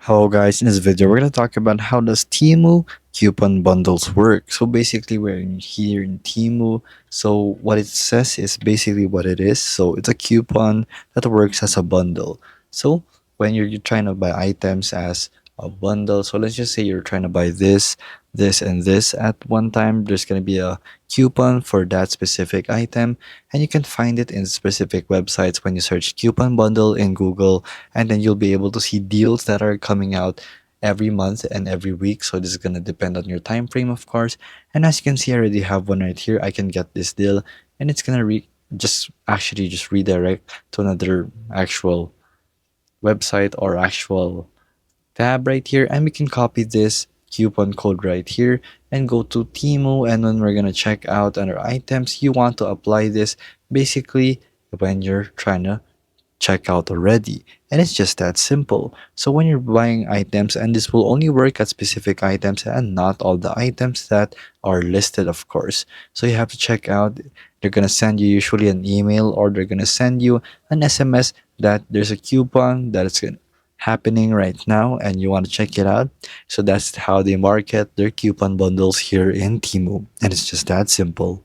Hello guys, in this video we're going to talk about how does Temu coupon bundles work. So basically we're here in Temu. So what it says is basically what it is. So it's a coupon that works as a bundle. So when you're trying to buy items as a bundle, so let's just say you're trying to buy this and this at one time, there's going to be a coupon for that specific item, and you can find it in specific websites when you search coupon bundle in Google, and then you'll be able to see deals that are coming out every month and every week. So this is going to depend on your time frame, of course. And as you can see, I already have one right here. I can get this deal, and it's going to just redirect to another actual website or actual tab right here, and we can copy this coupon code right here and go to Temu. And when we're gonna check out under items, you want to apply this basically when you're trying to check out already, and it's just that simple. So when you're buying items, and this will only work at specific items and not all the items that are listed, of course. So you have to check out. They're gonna send you usually an email, or they're gonna send you an SMS that there's a coupon that is happening right now and you want to check it out. So that's how they market their coupon bundles here in Temu, and it's just that simple.